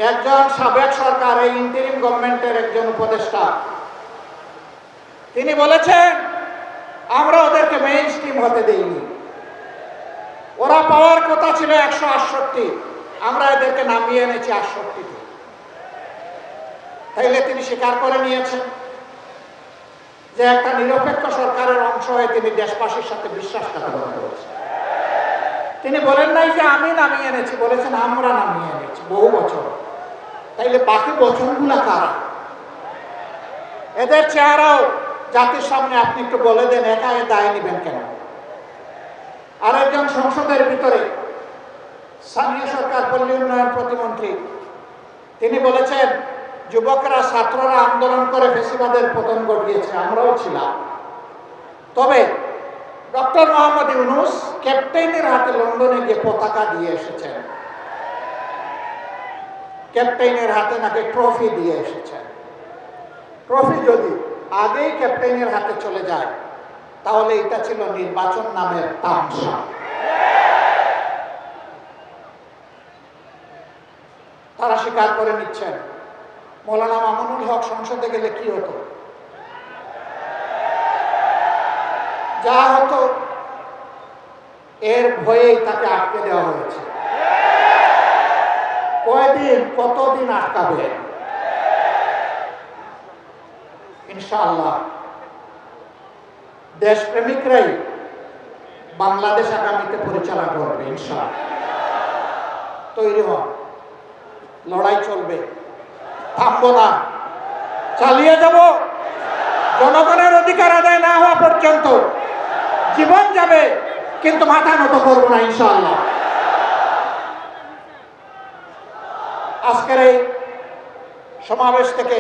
একজন সাবেক সরকার, এই ইন্টারিম গভর্নমেন্টের একজন উপদেষ্টা, তিনি বলেছেন আমরা ওদেরকে মেইন স্ট্রিম হতে দেইনি। ওরা পাওয়ার কথা ছিল 168, আমরা এদেরকে নামিয়ে এনেছি 68-তে। তাইলে তিনি স্বীকার করে নিয়েছেন যে একটা নিরপেক্ষ সরকারের অংশ হয়ে তিনি দেশবাসীর সাথে বিশ্বাসঘাতকতা করেছেন। তিনি বলেন নাই যে আমি নামিয়ে এনেছি, বলেছেন আমরা নামিয়ে এনেছি বহু বছর। তাইলে বাকি বছরগুলা কারা? এদের চেহারাও জাতির সামনে আপনি একটু বলে দেন, একা দায় নিবেন কেন? আরেকজন সংসদের ভিতরে স্থানীয় সরকার পল্লী উন্নয়ন প্রতিমন্ত্রী, তিনি বলেছেন যুবকরা ছাত্ররা আন্দোলন করে ফ্যাসিবাদের পতন ঘটিয়েছে, আমরাও ছিলাম। তবে ডক্টর মোহাম্মদ ইউনূস ক্যাপ্টেনের হাতে লন্ডনে গিয়ে পতাকা দিয়ে এসেছেন, ক্যাপ্টেনের হাতে নাকি ট্রফি দিয়ে এসেছেন। ট্রফি যদি আগেই ক্যাপ্টেনের হাতে চলে যায় তাহলে এটা ছিল নির্বাচন নামের তামসা। তারা স্বীকার করে নিচ্ছেন মৌলানা মামুনুল হক সংসদে গেলে কি হতো? যা হতো এর ভয়েই তাকে আটকে দেওয়া হয়েছে। কয়দিন, কতদিন আটকাবে? ইনশাআল্লাহ দেশপ্রেমিকরাই বাংলাদেশ আগামীতে পরিচালনা করবে ইনশাআল্লাহ। তৈরি হন, লড়াই চলবে, থামবো না, চালিয়ে যাব। জনগণের অধিকার আদায় না হওয়া পর্যন্ত জীবন যাবে, কিন্তু মাথা নত করবো না ইনশাআল্লাহ। আজকের এই সমাবেশ থেকে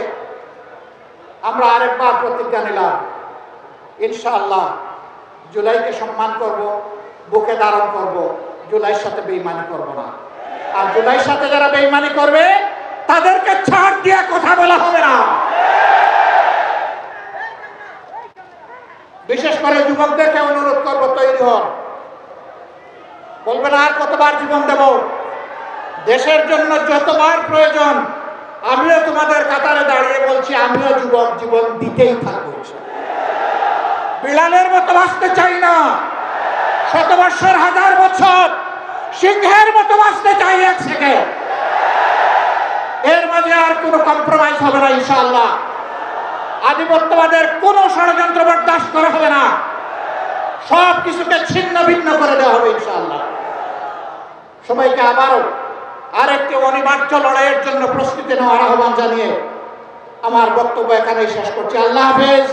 আমরা আরেকবার প্রতিজ্ঞা নিলাম, ইনশাআল্লাহ জুলাইকে সম্মান করব, বুকে ধারণ করব, জুলাইয়ের সাথে বেঈমানি করব না। আর জুলাইয়ের সাথে যারা বেঈমানি করবে তাদেরকে ছাড় দিয়ে কথা বলা হবে না। বিশেষ করে যুবকদেরকে অনুরোধ করব, তৈরি হন। বলবেন আর কতবার জীবন দেব? দেশের জন্য যতবার প্রয়োজন আমিও তোমাদের কাতারে দাঁড়িয়ে বলছি, আমিও যুবক, জীবন দিতেই থাকবো। বিলালের মতো বাঁচতে চাই না, শত বৎসর, হাজার বছর, সিংহের মতো বাঁচতে চাই 1 সেকেন্ড। এর মাঝে আর কোনো কম্প্রোমাইজ হবে না ইনশাআল্লাহ। আধিপত্যবাদের কোনো ষড়যন্ত্র বরদাস্ত করা হবে না, সব কিছুকে ছিন্ন ভিন্ন করে দেওয়া হবে ইনশাআল্লাহ। সবাইকে আবারও আরেকটি অনিবার্য লড়াইয়ের জন্য প্রস্তুতি নেওয়ার আহ্বান জানিয়ে আমার বক্তব্য এখানেই শেষ করছি। আল্লাহ হাফেজ।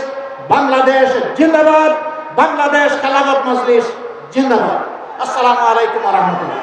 বাংলাদেশ জিন্দাবাদ, বাংলাদেশ খেলাফত মজলিস জিন্দাবাদ। আসসালামু আলাইকুম ওয়া রাহমাতুল্লাহ।